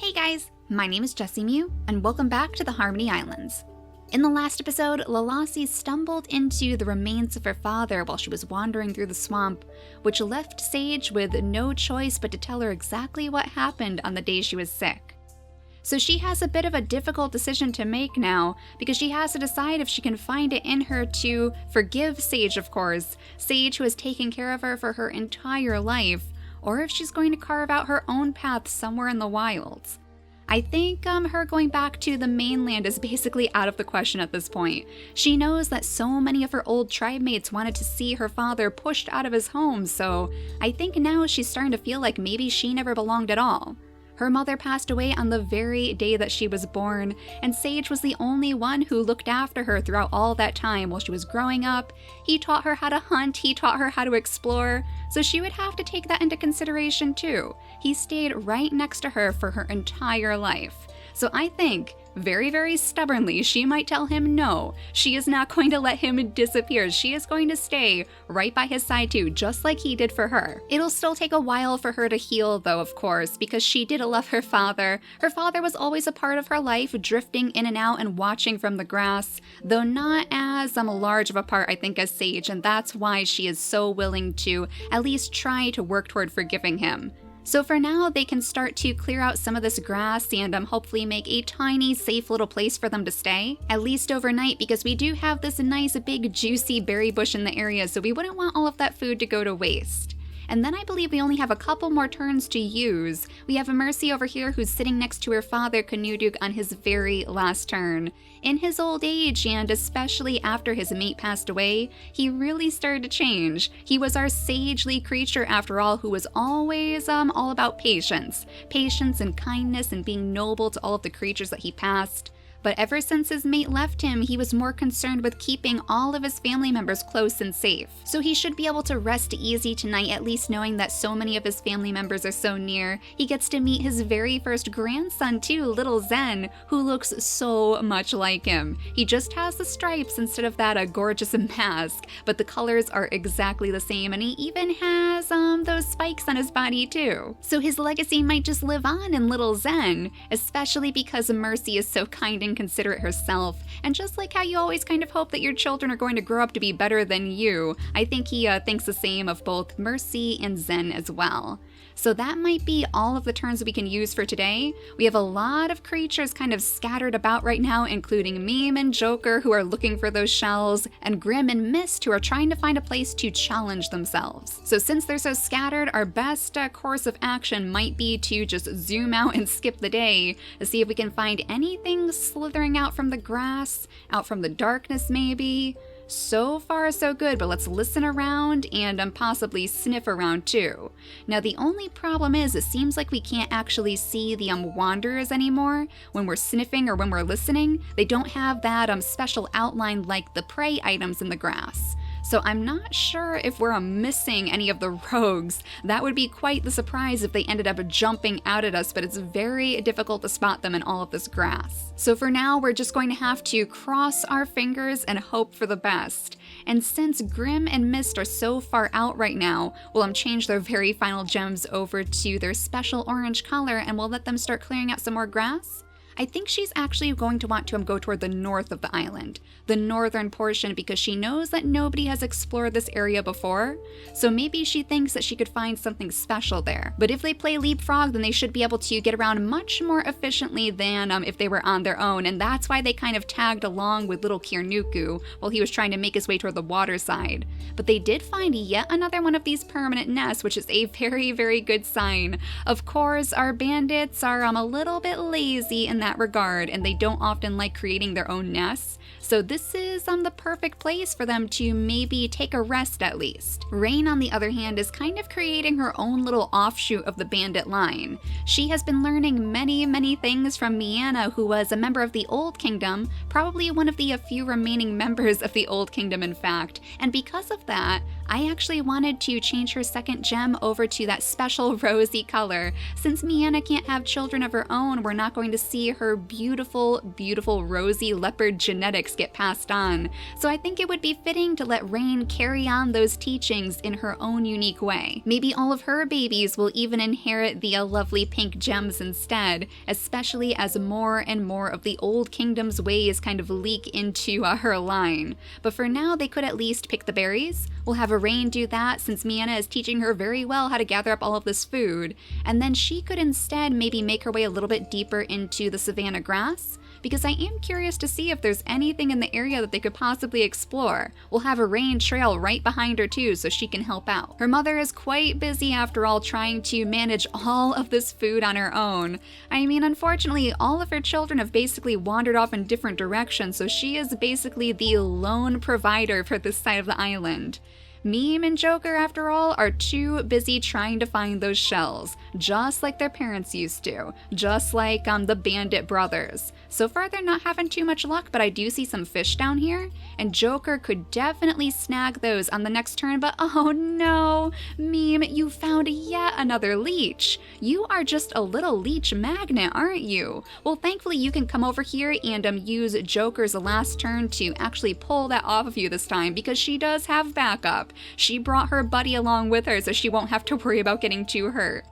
Hey guys, my name is JessiMew, and welcome back to the Harmony Islands. In the last episode, Lalasi stumbled into the remains of her father while she was wandering through the swamp, which left Sage with no choice but to tell her exactly what happened on the day she was sick. So she has a bit of a difficult decision to make now, because she has to decide if she can find it in her to forgive Sage, of course, Sage who has taken care of her for her entire life, or if she's going to carve out her own path somewhere in the wilds. I think her going back to the mainland is basically out of the question at this point. She knows that so many of her old tribe mates wanted to see her father pushed out of his home, so I think now she's starting to feel like maybe she never belonged at all. Her mother passed away on the very day that she was born, and Sage was the only one who looked after her throughout all that time while she was growing up. He taught her how to hunt, he taught her how to explore, so she would have to take that into consideration too. He stayed right next to her for her entire life. So I think, very, very stubbornly, she might tell him no. She is not going to let him disappear. She is going to stay right by his side too, just like he did for her. It'll still take a while for her to heal though, of course, because she did love her father. Her father was always a part of her life, drifting in and out and watching from the grass, though not as large of a part, I think, as Sage, and that's why she is so willing to at least try to work toward forgiving him. So for now, they can start to clear out some of this grass and hopefully make a tiny, safe little place for them to stay, at least overnight, because we do have this nice, big, juicy berry bush in the area, so we wouldn't want all of that food to go to waste. And then I believe we only have a couple more turns to use. We have a Mercy over here who's sitting next to her father, Kanuduk, on his very last turn. In his old age, and especially after his mate passed away, he really started to change. He was our sagely creature, after all, who was always all about patience. Patience and kindness and being noble to all of the creatures that he passed. But ever since his mate left him, he was more concerned with keeping all of his family members close and safe. So he should be able to rest easy tonight, at least knowing that so many of his family members are so near. He gets to meet his very first grandson too, little Zen, who looks so much like him. He just has the stripes instead of that gorgeous mask, but the colors are exactly the same, and he even has those spikes on his body too. So his legacy might just live on in little Zen, especially because Mercy is so kind and considerate herself, and just like how you always kind of hope that your children are going to grow up to be better than you, I think he thinks the same of both Mercy and Zen as well. So that might be all of the turns we can use for today. We have a lot of creatures kind of scattered about right now, including Meme and Joker, who are looking for those shells, and Grim and Mist, who are trying to find a place to challenge themselves. So since they're so scattered, our best course of action might be to just zoom out and skip the day to see if we can find anything slithering out from the grass, out from the darkness maybe. So far so good, but let's listen around and possibly sniff around too. Now the only problem is it seems like we can't actually see the wanderers anymore. When we're sniffing or when we're listening, they don't have that special outline like the prey items in the grass. So I'm not sure if we're missing any of the rogues. That would be quite the surprise if they ended up jumping out at us, but it's very difficult to spot them in all of this grass. So for now, we're just going to have to cross our fingers and hope for the best. And since Grim and Mist are so far out right now, we'll change their very final gems over to their special orange color, and we'll let them start clearing out some more grass. I think she's actually going to want to go toward the north of the island, the northern portion, because she knows that nobody has explored this area before, so maybe she thinks that she could find something special there. But if they play leapfrog, then they should be able to get around much more efficiently than if they were on their own, and that's why they kind of tagged along with little Kirnuku while he was trying to make his way toward the water side. But they did find yet another one of these permanent nests, which is a very, very good sign. Of course, our bandits are a little bit lazy in that regard, and they don't often like creating their own nests, so this is the perfect place for them to maybe take a rest at least. Rain, on the other hand, is kind of creating her own little offshoot of the bandit line. She has been learning many things from Miana, who was a member of the Old Kingdom, probably one of the few remaining members of the Old Kingdom in fact, and because of that, I actually wanted to change her second gem over to that special rosy color. Since Miana can't have children of her own, we're not going to see her beautiful, beautiful rosy leopard genetics get passed on. So I think it would be fitting to let Rain carry on those teachings in her own unique way. Maybe all of her babies will even inherit the lovely pink gems instead, especially as more and more of the Old Kingdom's ways kind of leak into her line. But for now, they could at least pick the berries. We'll have Rain do that since Miana is teaching her very well how to gather up all of this food. And then she could instead maybe make her way a little bit deeper into the savanna grass, because I am curious to see if there's anything in the area that they could possibly explore. We'll have Rain trail right behind her too, so she can help out. Her mother is quite busy after all, trying to manage all of this food on her own. I mean, unfortunately, all of her children have basically wandered off in different directions, so she is basically the lone provider for this side of the island. Meme and Joker, after all, are too busy trying to find those shells, just like their parents used to, just like the Bandit brothers. So far, they're not having too much luck, but I do see some fish down here, and Joker could definitely snag those on the next turn, but oh no, Meme, you found yet another leech. You are just a little leech magnet, aren't you? Well, thankfully, you can come over here and use Joker's last turn to actually pull that off of you this time, because she does have backup. She brought her buddy along with her, so she won't have to worry about getting too hurt.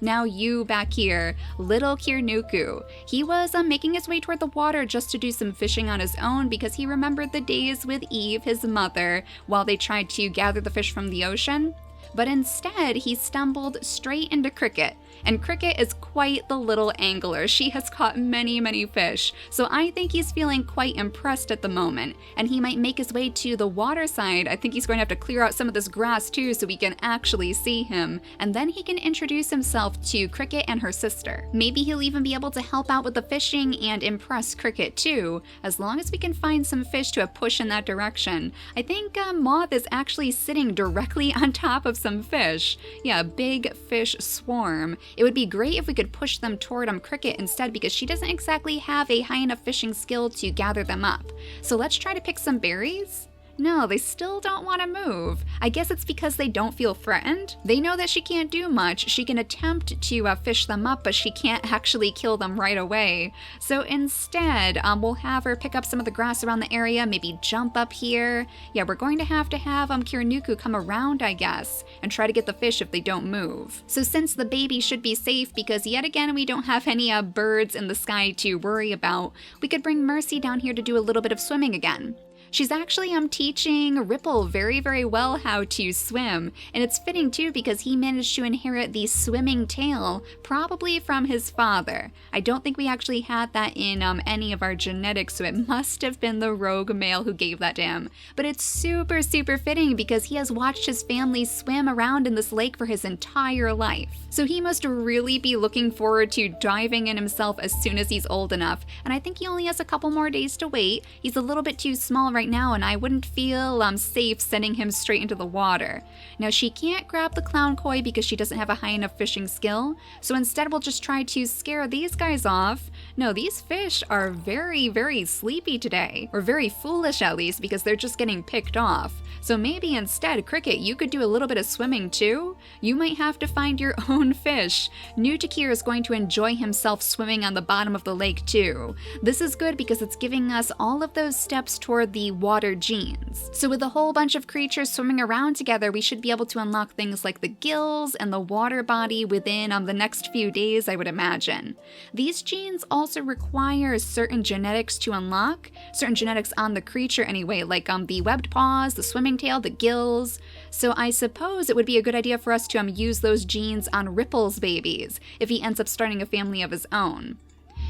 Now you back here, little Kirnuku. He was making his way toward the water just to do some fishing on his own because he remembered the days with Eve, his mother, while they tried to gather the fish from the ocean. But instead, he stumbled straight into Cricket. And Cricket is quite the little angler. She has caught many, many fish. So I think he's feeling quite impressed at the moment. And he might make his way to the water side. I think he's going to have to clear out some of this grass too so we can actually see him. And then he can introduce himself to Cricket and her sister. Maybe he'll even be able to help out with the fishing and impress Cricket too, as long as we can find some fish to push in that direction. I think Moth is actually sitting directly on top of some fish. Yeah, a big fish swarm. It would be great if we could push them toward Cricket instead, because she doesn't exactly have a high enough fishing skill to gather them up. So let's try to pick some berries. No, they still don't want to move. I guess it's because they don't feel threatened. They know that she can't do much. She can attempt to fish them up, but she can't actually kill them right away. So instead, we'll have her pick up some of the grass around the area, maybe jump up here. Yeah, we're going to have Kirnuku come around, I guess, and try to get the fish if they don't move. So since the baby should be safe, because yet again we don't have any birds in the sky to worry about, we could bring Mercy down here to do a little bit of swimming again. She's actually teaching Ripple very, very well how to swim, and it's fitting too because he managed to inherit the swimming tail, probably from his father. I don't think we actually had that in any of our genetics, so it must have been the rogue male who gave that to him. But it's super, super fitting because he has watched his family swim around in this lake for his entire life. So he must really be looking forward to diving in himself as soon as he's old enough, and I think he only has a couple more days to wait. He's a little bit too small right now, and I wouldn't feel safe sending him straight into the water. Now she can't grab the clown koi because she doesn't have a high enough fishing skill, so instead we'll just try to scare these guys off. No, these fish are very, very sleepy today, or very foolish at least, because they're just getting picked off. So maybe instead, Cricket, you could do a little bit of swimming too? You might have to find your own fish. Nutakir is going to enjoy himself swimming on the bottom of the lake too. This is good because it's giving us all of those steps toward the water genes. So with a whole bunch of creatures swimming around together, we should be able to unlock things like the gills and the water body within the next few days, I would imagine. These genes also require certain genetics to unlock, certain genetics on the creature anyway, like the webbed paws, the swimming tail, the gills. So I suppose it would be a good idea for us to use those genes on Ripple's babies if he ends up starting a family of his own.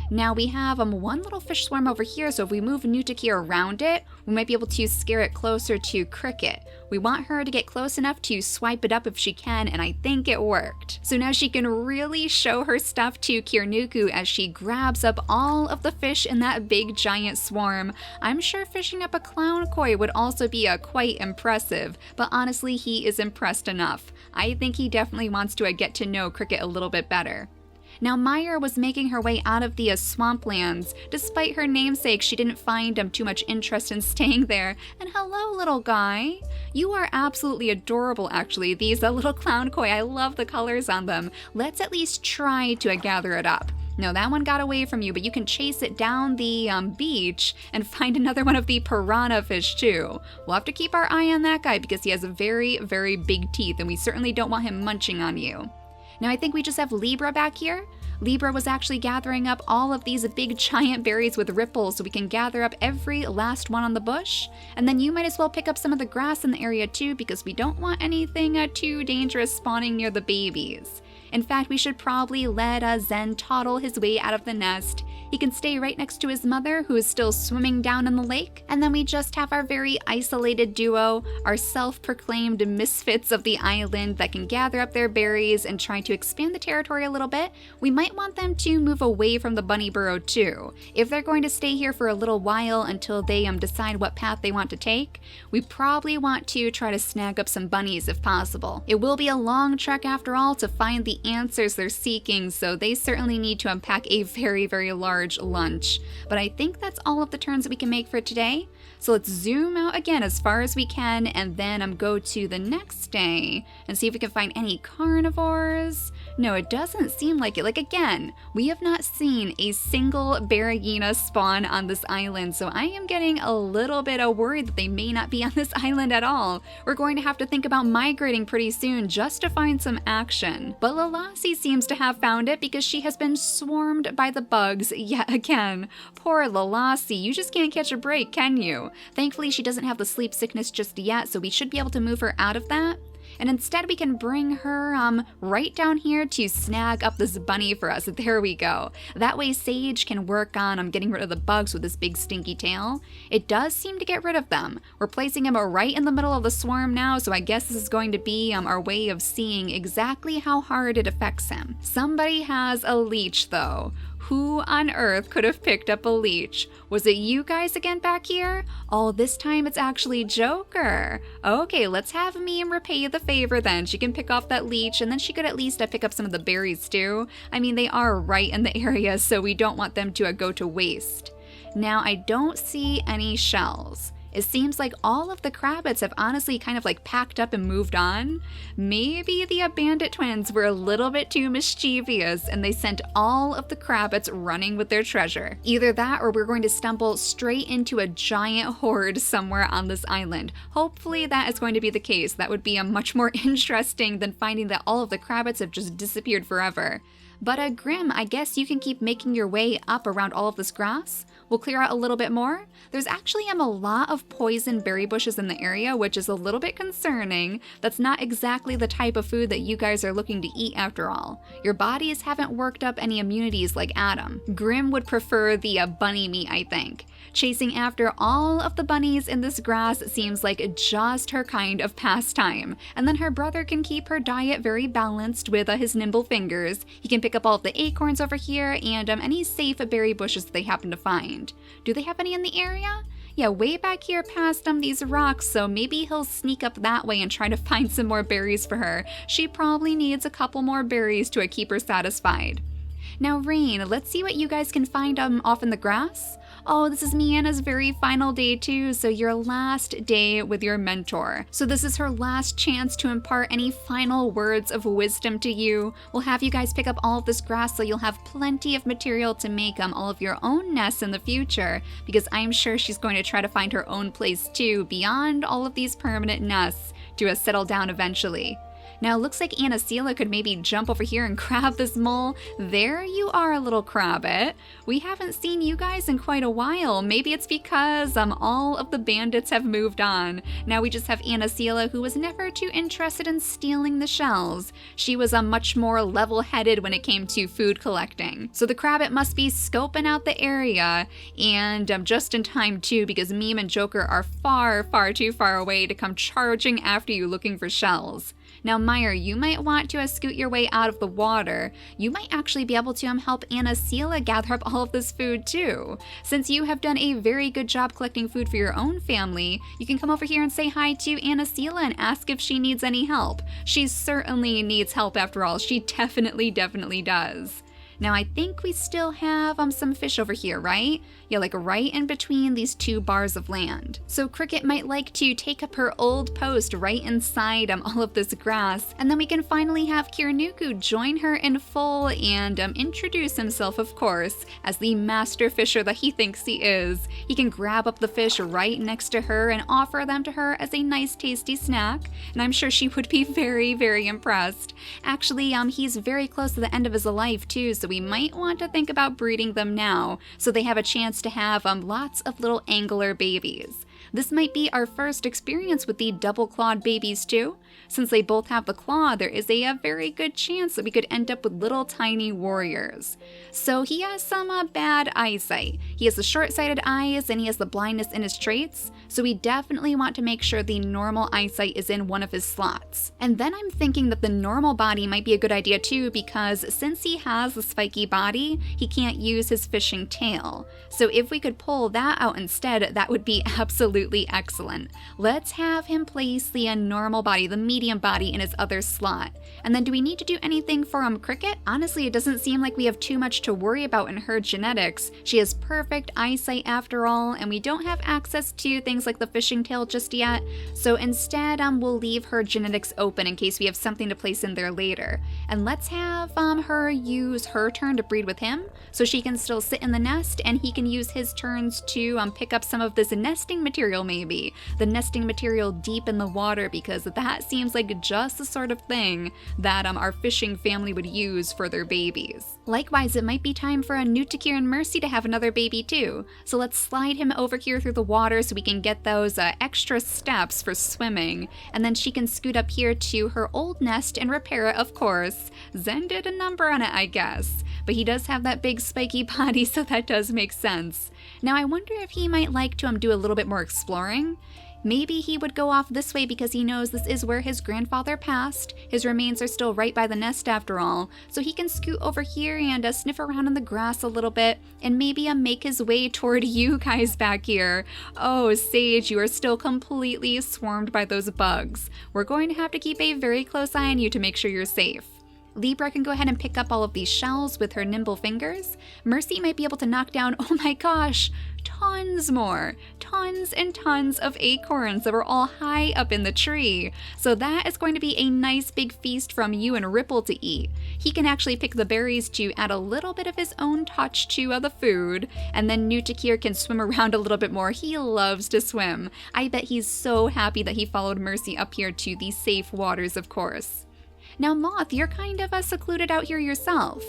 Now we have one little fish swarm over here, so if we move Nutakir around it, we might be able to scare it closer to Cricket. We want her to get close enough to swipe it up if she can, and I think it worked. So now she can really show her stuff to Kirnuku as she grabs up all of the fish in that big giant swarm. I'm sure fishing up a clown koi would also be quite impressive, but honestly he is impressed enough. I think he definitely wants to get to know Cricket a little bit better. Now Maya was making her way out of the swamplands. Despite her namesake, she didn't find too much interest in staying there. And hello, little guy. You are absolutely adorable, actually. These little clown koi, I love the colors on them. Let's at least try to gather it up. No, that one got away from you, but you can chase it down the beach and find another one of the piranha fish too. We'll have to keep our eye on that guy because he has very, very big teeth and we certainly don't want him munching on you. Now I think we just have Libra back here. Libra was actually gathering up all of these big giant berries with ripples so we can gather up every last one on the bush. And then you might as well pick up some of the grass in the area too because we don't want anything too dangerous spawning near the babies. In fact, we should probably let Zen toddle his way out of the nest. He can stay right next to his mother, who is still swimming down in the lake. And then we just have our very isolated duo, our self-proclaimed misfits of the island that can gather up their berries and try to expand the territory a little bit. We might want them to move away from the bunny burrow too. If they're going to stay here for a little while until they decide what path they want to take, we probably want to try to snag up some bunnies if possible. It will be a long trek after all to find the answers they're seeking, so they certainly need to unpack a very, very large lunch. But I think that's all of the turns that we can make for today. So let's zoom out again as far as we can and then go to the next day and see if we can find any carnivores. No, it doesn't seem like it. Like again, we have not seen a single Baragina spawn on this island, so I am getting a little bit worried that they may not be on this island at all. We're going to have to think about migrating pretty soon just to find some action. But Lalasi seems to have found it because she has been swarmed by the bugs yet again. Poor Lalasi, you just can't catch a break, can you? Thankfully, she doesn't have the sleep sickness just yet, so we should be able to move her out of that. And instead we can bring her right down here to snag up this bunny for us. There we go. That way Sage can work on getting rid of the bugs with this big stinky tail. It does seem to get rid of them. We're placing him right in the middle of the swarm now, so I guess this is going to be our way of seeing exactly how hard it affects him. Somebody has a leech though. Who on earth could have picked up a leech? Was it you guys again back here? Oh, this time it's actually Joker. Okay, let's have Meme repay the favor then. She can pick off that leech and then she could at least pick up some of the berries too. I mean, they are right in the area, so we don't want them to go to waste. Now, I don't see any shells. It seems like all of the Crabbits have honestly kind of packed up and moved on. Maybe the Bandit twins were a little bit too mischievous and they sent all of the Crabbits running with their treasure. Either that or we're going to stumble straight into a giant horde somewhere on this island. Hopefully that is going to be the case. That would be much more interesting than finding that all of the Crabbits have just disappeared forever. But Grim, I guess you can keep making your way up around all of this grass. We'll clear out a little bit more. There's actually a lot of poison berry bushes in the area, which is a little bit concerning. That's not exactly the type of food that you guys are looking to eat after all. Your bodies haven't worked up any immunities like Adam. Grim would prefer the bunny meat, I think. Chasing after all of the bunnies in this grass seems like just her kind of pastime. And then her brother can keep her diet very balanced with his nimble fingers. He can pick up all of the acorns over here and any safe berry bushes that they happen to find. Do they have any in the area? Yeah, way back here past these rocks, so maybe he'll sneak up that way and try to find some more berries for her. She probably needs a couple more berries to keep her satisfied. Now Rain, let's see what you guys can find off in the grass. Oh, this is Miana's very final day too, so your last day with your mentor. So this is her last chance to impart any final words of wisdom to you. We'll have you guys pick up all of this grass so you'll have plenty of material to make all of your own nests in the future, because I'm sure she's going to try to find her own place too, beyond all of these permanent nests, to settle down eventually. Now it looks like Anacela could maybe jump over here and grab this mole. There you are, little Crabbit. We haven't seen you guys in quite a while. Maybe it's because all of the bandits have moved on. Now we just have Anacela, who was never too interested in stealing the shells. She was much more level-headed when it came to food collecting. So the Crabbit must be scoping out the area, and just in time too, because Meme and Joker are far, far too far away to come charging after you looking for shells. Now Meyer, you might want to scoot your way out of the water. You might actually be able to help Anacela gather up all of this food too. Since you have done a very good job collecting food for your own family, you can come over here and say hi to Anacela and ask if she needs any help. She certainly needs help after all. She definitely does. Now I think we still have some fish over here, right? Yeah, like right in between these two bars of land. So Cricket might like to take up her old post right inside all of this grass, and then we can finally have Kirnuku join her in full and introduce himself, of course, as the master fisher that he thinks he is. He can grab up the fish right next to her and offer them to her as a nice tasty snack, and I'm sure she would be very, very impressed. Actually, he's very close to the end of his life too, so we might want to think about breeding them now, so they have a chance to have lots of little angler babies. This might be our first experience with the double-clawed babies too. Since they both have the claw, there is a very good chance that we could end up with little tiny warriors. So he has some bad eyesight. He has the short-sighted eyes and he has the blindness in his traits, so we definitely want to make sure the normal eyesight is in one of his slots. And then I'm thinking that the normal body might be a good idea too, because since he has the spiky body, he can't use his fishing tail. So if we could pull that out instead, that would be absolutely excellent. Let's have him place the normal body, the medium body, in his other slot. And then do we need to do anything for Cricket? Honestly, it doesn't seem like we have too much to worry about in her genetics. She has perfect eyesight after all, and we don't have access to things like the fishing tail just yet. So instead, we'll leave her genetics open in case we have something to place in there later. And let's have her use her turn to breed with him, so she can still sit in the nest and he can use his turns to pick up some of this nesting material maybe. The nesting material deep in the water, because that seems like just the sort of thing that our fishing family would use for their babies. Likewise, it might be time for Nutakir and Mercy to have another baby too. So let's slide him over here through the water so we can get those extra steps for swimming. And then she can scoot up here to her old nest and repair it, of course. Zen did a number on it, I guess. But he does have that big spiky body, so that does make sense. Now I wonder if he might like to do a little bit more exploring. Maybe he would go off this way because he knows this is where his grandfather passed. His remains are still right by the nest after all, so he can scoot over here and sniff around in the grass a little bit and maybe make his way toward you guys back here. Oh, Sage, you are still completely swarmed by those bugs. We're going to have to keep a very close eye on you to make sure you're safe. Libra can go ahead and pick up all of these shells with her nimble fingers. Mercy might be able to knock down, oh my gosh, tons more. Tons and tons of acorns that were all high up in the tree. So that is going to be a nice big feast from you and Ripple to eat. He can actually pick the berries to add a little bit of his own touch to the food. And then Nutakir can swim around a little bit more. He loves to swim. I bet he's so happy that he followed Mercy up here to the safe waters, of course. Now Moth, you're kind of secluded out here yourself.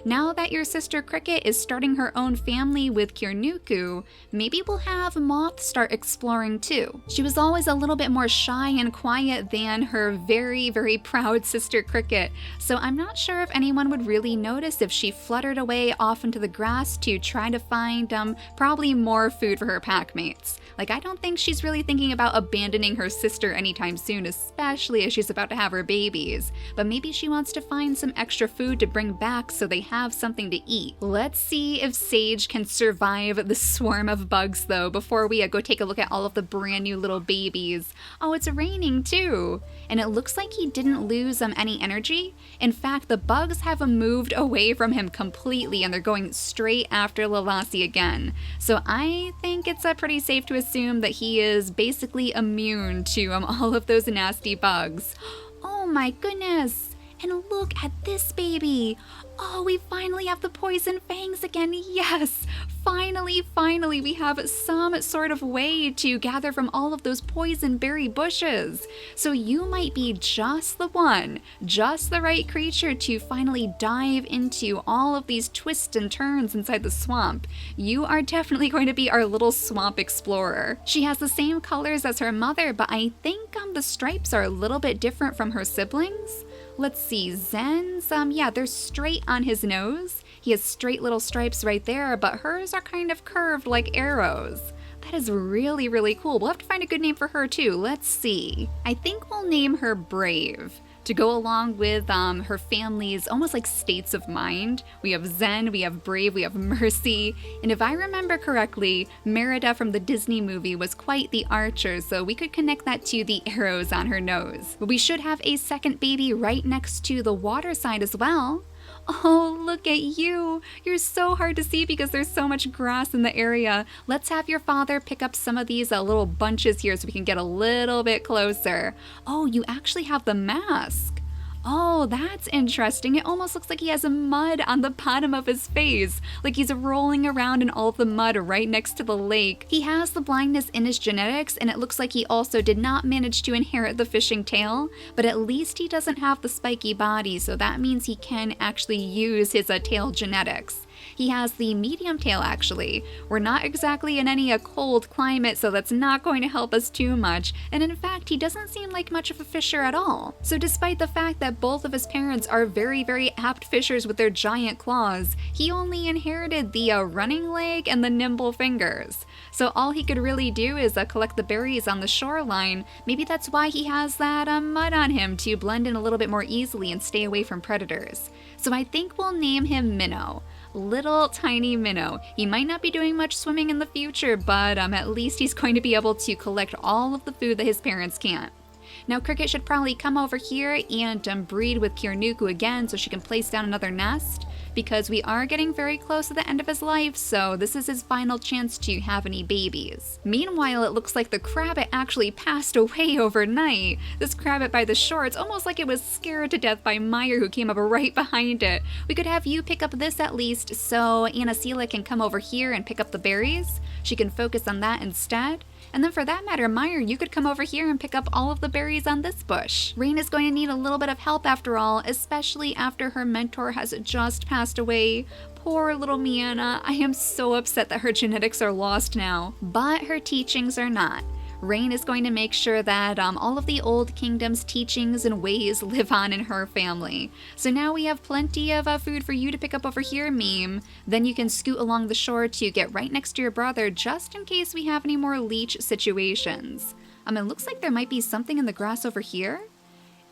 Now that your sister Cricket is starting her own family with Kirnuku, maybe we'll have Moth start exploring too. She was always a little bit more shy and quiet than her very, very proud sister Cricket, so I'm not sure if anyone would really notice if she fluttered away off into the grass to try to find probably more food for her pack mates. Like, I don't think she's really thinking about abandoning her sister anytime soon, especially as she's about to have her babies. But maybe she wants to find some extra food to bring back so they have something to eat. Let's see if Sage can survive the swarm of bugs though before we go take a look at all of the brand new little babies. Oh, it's raining too. And it looks like he didn't lose any energy. In fact, the bugs have moved away from him completely and they're going straight after Lalasi again. So I think it's pretty safe to assume that he is basically immune to all of those nasty bugs. Oh my goodness! And look at this baby! Oh, we finally have the poison fangs again, yes! Finally, we have some sort of way to gather from all of those poison berry bushes. So you might be just the one, just the right creature to finally dive into all of these twists and turns inside the swamp. You are definitely going to be our little swamp explorer. She has the same colors as her mother, but I think the stripes are a little bit different from her siblings. Let's see, Zen's, yeah, they're straight on his nose. He has straight little stripes right there, but hers are kind of curved like arrows. That is really, really cool. We'll have to find a good name for her too. Let's see. I think we'll name her Brave to go along with her family's almost like states of mind. We have Zen, we have Brave, we have Mercy, and if I remember correctly, Merida from the Disney movie was quite the archer, so we could connect that to the arrows on her nose. But we should have a second baby right next to the water side as well. Oh, look at you. You're so hard to see because there's so much grass in the area. Let's have your father pick up some of these little bunches here so we can get a little bit closer. Oh, you actually have the mask. Oh, that's interesting. It almost looks like he has mud on the bottom of his face, like he's rolling around in all of the mud right next to the lake. He has the blindness in his genetics, and it looks like he also did not manage to inherit the fishing tail, but at least he doesn't have the spiky body, so that means he can actually use his tail genetics. He has the medium tail actually. We're not exactly in any cold climate, so that's not going to help us too much, and in fact he doesn't seem like much of a fisher at all. So despite the fact that both of his parents are very apt fishers with their giant claws, he only inherited the running leg and the nimble fingers. So all he could really do is collect the berries on the shoreline. Maybe that's why he has that mud on him, to blend in a little bit more easily and stay away from predators. So I think we'll name him Minnow. Little tiny Minnow. He might not be doing much swimming in the future, but at least he's going to be able to collect all of the food that his parents can't. Now Cricket should probably come over here and breed with Kirnuku again so she can place down another nest, because we are getting very close to the end of his life, so this is his final chance to have any babies. Meanwhile, it looks like the Crabbit actually passed away overnight. This Crabbit by the shore, it's almost like it was scared to death by Meyer, who came up right behind it. We could have you pick up this at least, so Anacela can come over here and pick up the berries. She can focus on that instead. And then for that matter, Meyer, you could come over here and pick up all of the berries on this bush. Rain is going to need a little bit of help after all, especially after her mentor has just passed away. Poor little Miana. I am so upset that her genetics are lost now. But her teachings are not. Rain is going to make sure that all of the Old Kingdom's teachings and ways live on in her family. So now we have plenty of food for you to pick up over here, Meme. Then you can scoot along the shore to get right next to your brother, just in case we have any more leech situations. It looks like there might be something in the grass over here.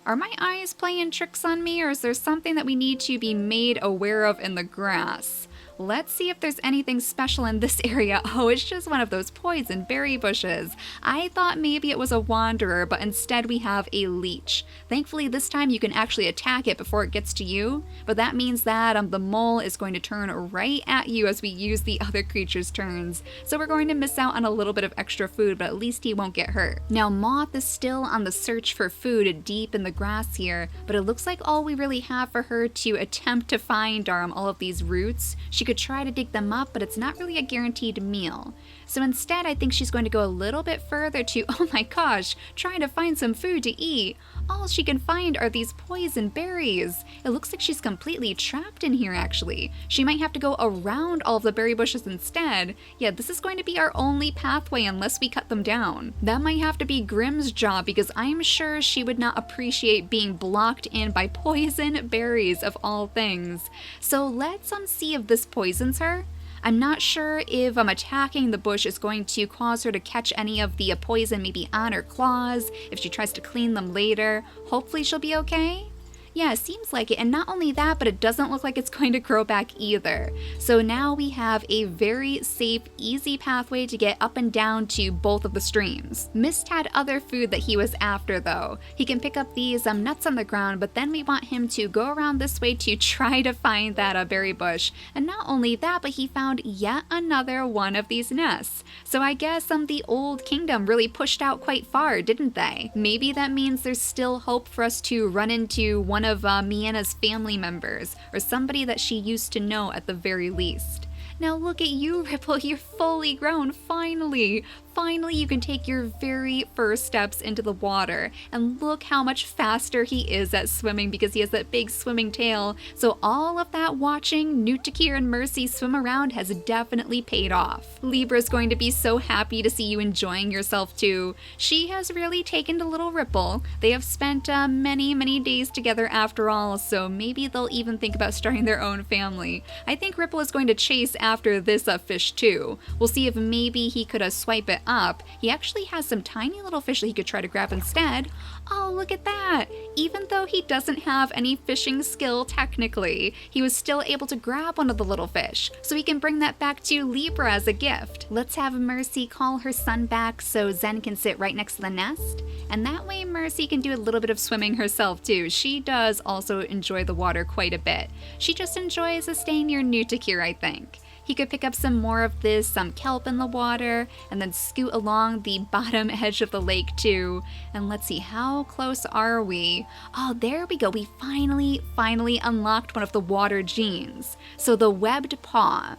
Are my eyes playing tricks on me, or is there something that we need to be made aware of in the grass? Let's see if there's anything special in this area. Oh, it's just one of those poison berry bushes. I thought maybe it was a wanderer, but instead we have a leech. Thankfully, this time you can actually attack it before it gets to you, but that means that the mole is going to turn right at you as we use the other creature's turns. So we're going to miss out on a little bit of extra food, but at least he won't get hurt. Now, Moth is still on the search for food deep in the grass here, but it looks like all we really have for her to attempt to find are all of these roots. She could try to dig them up, but it's not really a guaranteed meal. So instead, I think she's going to go a little bit further to, oh my gosh, trying to find some food to eat. All she can find are these poison berries. It looks like she's completely trapped in here, actually. She might have to go around all of the berry bushes instead. Yeah, this is going to be our only pathway unless we cut them down. That might have to be Grimm's job, because I'm sure she would not appreciate being blocked in by poison berries of all things. So let's see if this poisons her. I'm not sure if attacking the bush is going to cause her to catch any of the poison maybe on her claws, if she tries to clean them later. Hopefully she'll be okay. Yeah, it seems like it, and not only that, but it doesn't look like it's going to grow back either. So now we have a very safe, easy pathway to get up and down to both of the streams. Mist had other food that he was after though. He can pick up these nuts on the ground, but then we want him to go around this way to try to find that berry bush. And not only that, but he found yet another one of these nests. So I guess the Old Kingdom really pushed out quite far, didn't they? Maybe that means there's still hope for us to run into one of Miana's family members, or somebody that she used to know at the very least. Now look at you, Ripple, you're fully grown, finally! Finally, you can take your very first steps into the water, and look how much faster he is at swimming because he has that big swimming tail. So all of that watching Nutakir and Mercy swim around has definitely paid off. Libra's going to be so happy to see you enjoying yourself too. She has really taken to little Ripple. They have spent many days together after all, so maybe they'll even think about starting their own family. I think Ripple is going to chase after this fish too. We'll see if maybe he could swipe it up. He actually has some tiny little fish that he could try to grab instead. Oh, look at that! Even though he doesn't have any fishing skill technically, he was still able to grab one of the little fish, so he can bring that back to Libra as a gift. Let's have Mercy call her son back so Zen can sit right next to the nest, and that way Mercy can do a little bit of swimming herself too. She does also enjoy the water quite a bit. She just enjoys staying near Nutakir, I think. He could pick up some more of this, some kelp in the water, and then scoot along the bottom edge of the lake too. And let's see, how close are we? Oh, there we go. We finally unlocked one of the water genes. So the webbed paw.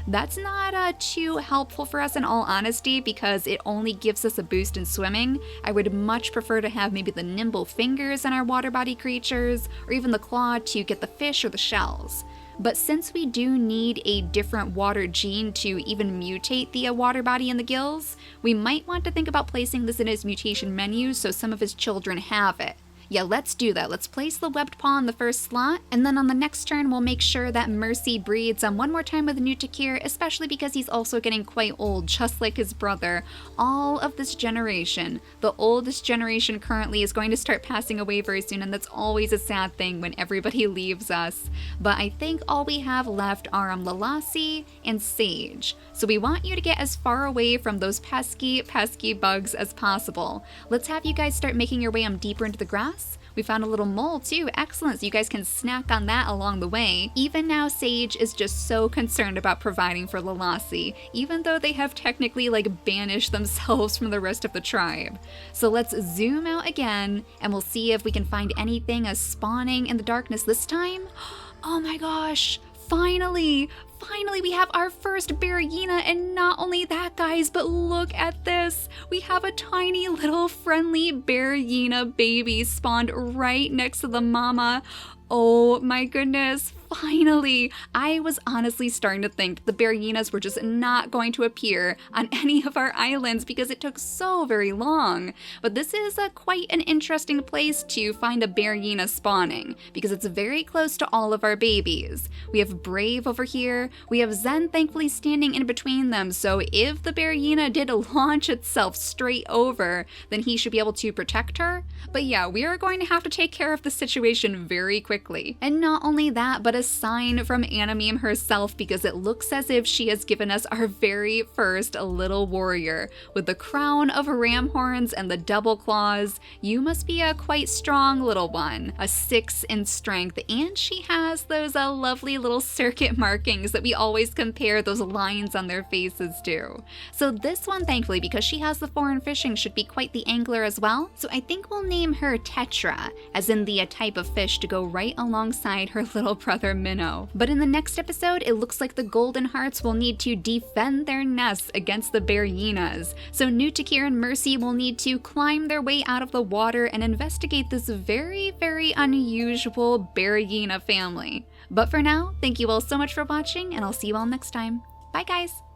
That's not too helpful for us in all honesty because it only gives us a boost in swimming. I would much prefer to have maybe the nimble fingers in our water body creatures, or even the claw to get the fish or the shells. But since we do need a different water gene to even mutate the water body in the gills, we might want to think about placing this in his mutation menu so some of his children have it. Yeah, let's do that. Let's place the webbed paw in the first slot, and then on the next turn we'll make sure that Mercy breeds one more time with Nutakir, especially because he's also getting quite old, just like his brother. All of this generation, the oldest generation currently, is going to start passing away very soon, and that's always a sad thing when everybody leaves us. But I think all we have left are Lalasi and Sage. So we want you to get as far away from those pesky bugs as possible. Let's have you guys start making your way deeper into the grass. We found a little mole too, excellent, so you guys can snack on that along the way. Even now, Sage is just so concerned about providing for Lalasi, even though they have technically banished themselves from the rest of the tribe. So let's zoom out again, and we'll see if we can find anything spawning in the darkness this time. Oh my gosh, finally we have our first Berryina, and not only that guys, but look at this. We have a tiny little friendly Berryina baby spawned right next to the mama. Oh my goodness, finally! I was honestly starting to think the Berryinas were just not going to appear on any of our islands because it took so very long. But this is quite an interesting place to find a Berryina spawning because it's very close to all of our babies. We have Brave over here, we have Zen thankfully standing in between them, so if the Berryina did launch itself straight over, then he should be able to protect her. But yeah, we are going to have to take care of the situation very quickly. And not only that, but a sign from Animeme herself, because it looks as if she has given us our very first little warrior. With the crown of ram horns and the double claws, you must be a quite strong little one, a 6 in strength, and she has those lovely little circuit markings that we always compare those lines on their faces to. So this one, thankfully, because she has the 4 in fishing, should be quite the angler as well. So I think we'll name her Tetra, as in the type of fish to go right alongside her little brother Minnow. But in the next episode, it looks like the Golden Hearts will need to defend their nests against the Berryinas. So Nutakir and Mercy will need to climb their way out of the water and investigate this very unusual Berryina family. But for now, thank you all so much for watching, and I'll see you all next time. Bye guys!